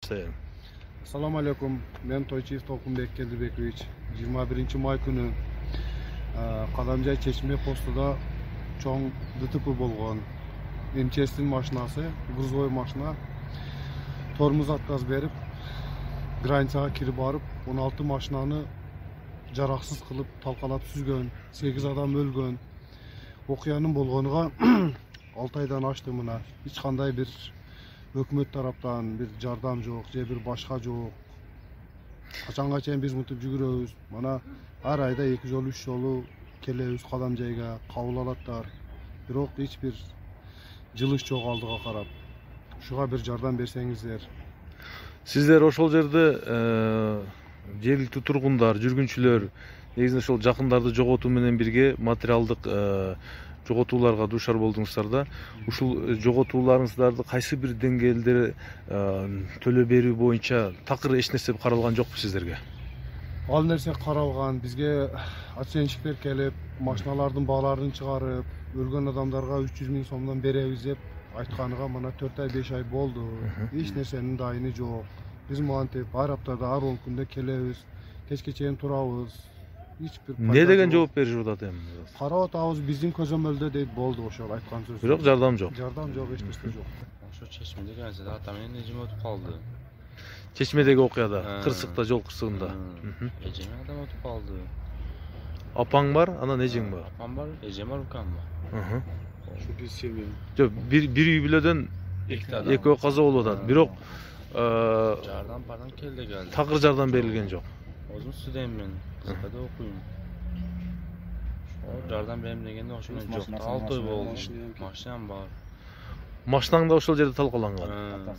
sayın. Assalamu alaikum. Ben Toychiz Tolkunbek Keldibekovich. 21 may günü Kadamjay Çeşme postida çoğun DTP bolğan. MЧС'in maşinası, грузовой maşina tormuz atkaz berip granitsaga kirip barıp 16 maşinanı jaraksız kılıp talqalap süzgön, 8 adam ölgön. Okuyanın bolğonuga 6 aydan açtı mına. Hiç kanday bir hökümet taraptan bir jardam yok, je bir başka yok. Kaçanga çeyin biz mutup jügüröbüz. Mana her ayda 2 jolu 3 jolu kelebüz Kadamjayga kabul alatlar. Bирок hiç bir жылыш жок алдыга карап. Ушуга bir жардам берсеңиздер. Sizler ошол жерде жергиликтүү тургундар, жүргүнчүлөр негизинен ошол жакындарды жоготуу менен бирге материалдык жоготууларга дуушар болдуңуздар да. Ушул жоготууларыңыздарды кайсы бир деңгээлде төлөө берүү боюнча такыр эч нерсе каралган жокпу сиздерге? Ал нерсе каралган. Бизге оценщиктер келип, машиналардын бааларын чыгарып, ölgөн адамдарга 300 000 сомдон беребиз деп айтканыга мына 4 ай 5 ай болду. Эч нерсенин дайыны жок. Биз мантип ар аптада ар 10 күндө келебиз, кечке чейин турабыз. Hiç bir Ne деген жооп беришип атат эми? Карап атабыз биздин көзөмөлдө дейт болду ошол айткан сөз. Бирок жардам жок. Жардам жок, эч нерсе жок. Ошо Чечмеде келсе ата менен эжем өтүп калды. Чечмедеги окуяда, кырсыкта, жол кырсыгында. Эжем адам өтүп калды. Апаң бар, анан эжең бар. Апам бар, эжем бар, укам бар. Şu biz семья. Жок, бир үй бүлөдөн экөө каза болуп атат. Бирок Жардам пардан келди. такыр жардам берилген жок. Өзүм студентмин, кызыкта окуйм. Жардам берем дегенде ошону жок. 6 ай болду. Машинам бар. Машинаң да ошол жерде талкаланган.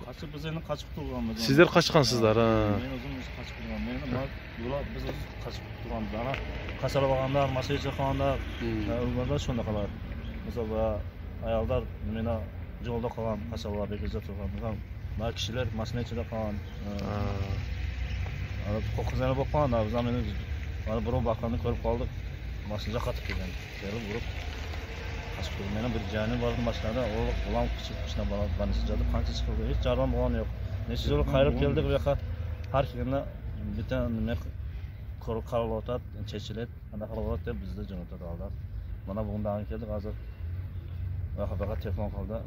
Kaçıp biz endi kaçıp turganбыз. Сиздер качкансыздар. Men özüm kaçıp turgan. Biz kaçıp turganбыз. Ana kaçara baganda, машина чакаганда, ölgөндө шонда калат. Мисалы, аялдар мени жолдо калган, качалар бекерде турган. Мына кишилер машина ичинде калган. Кокузаны болуп калган, биз мени бирөө баканы көрүп калдык. Машина катып келген. Келип уруп kaçıp turgan. Менин бир жаны бар машинада, улам кичик машина бар, банысы жатып, канча чыкылды. Эч жардам болгон жок. Нече жолу кайрып келдик, бияка ар кимде бүтөн неме каралып атат, чечилет, анда калып атат деп бизди жөнөтөт алдар. Мына бугун дагы келдик, азыр бага телефон кылды.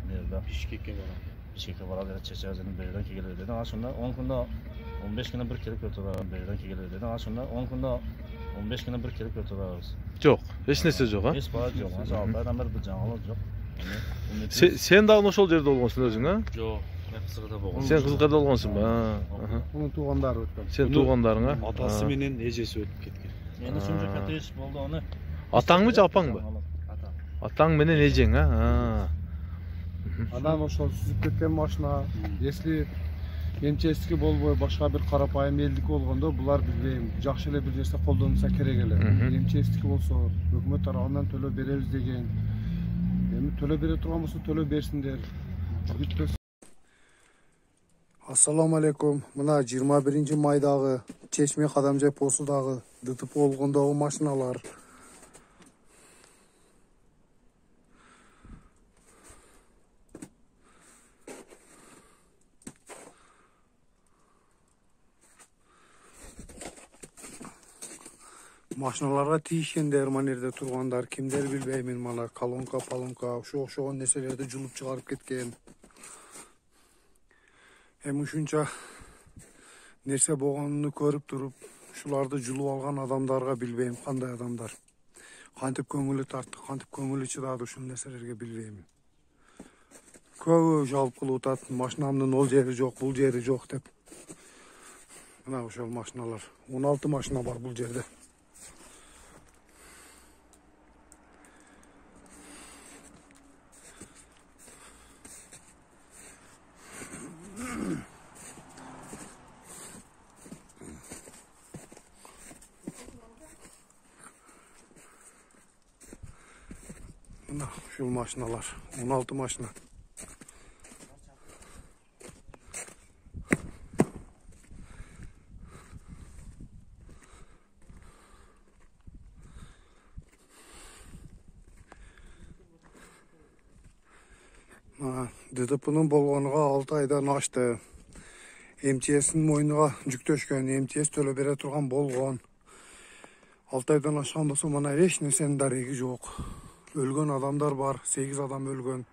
Nerede? Bişkek'e bara dedi, Çeçezi'nin beriden ki gelir dedi. Aslında 10 günde 15 güne bir kere götürüyorlar beriden ki gelir dedi. Aslında 10 günde 15 güne bir kere götürüyoruz. Жок, эч нерсе жок, а? Hiç para yok. Aslında 6 aydan beri bir canlı yok. Sen dagы ошол жерде болгонсуң өзүң, а? Жок, мен кызыкта болгом. Sen Кызылкарда болгонсуң ба? Bunun tuğanları ötkən. Sen туугандарың, а? Атасы менен эжеси өтүп кеткен. Endi şunca kötü iş oldu onu. Атаңбы же апаңбы? Атаң менен эжең, а? Adam ошол сүзүп кеткен машина, если МЧСки болбой башка бир карапайым элдики болгондо булар билбейм, жакшы эле бир нерсе колдонулса керек эле. МЧСки болсо, өкмөт тарабынан төлөө беребиз деген. Эми төлөө бере турган болсо төлөө берсиндер. Assalamu alaikum. Мына 21 майдагы Чечме Кадамжай постудагы ДТП болгондогу машиналар. Машиналарга тийишкендер, манерде тургандар, кимдер билбеймин, мана колонка, палонка, ошогон нерселерди жулуп чыгарып кеткен. Эми ушунча нерсе болгонун көрүп туруп, ушуларды жулуп алган адамдарга билбейм кандай адамдар. Кантип көңүлү тартты, кантип көңүлү чыдады ушул нерселерге билбейм. Көбү жалп кылып атат, машинамдын ол жери жок, бул жери жок деп. Мына ошол машиналар, 16 машина бар бул жерде. Mına şu maşinalar, 16 maşina. ДТП'нын болгонуга 6 айдан ашты. МЧС'nin мойнуга жүк төшкөн, МЧС төлөп бере турган болгон. 6 айдан ашкан болсо мына эч нерсенин дареги жок. Өлгөн адамдар бар, 8 адам өлгөн.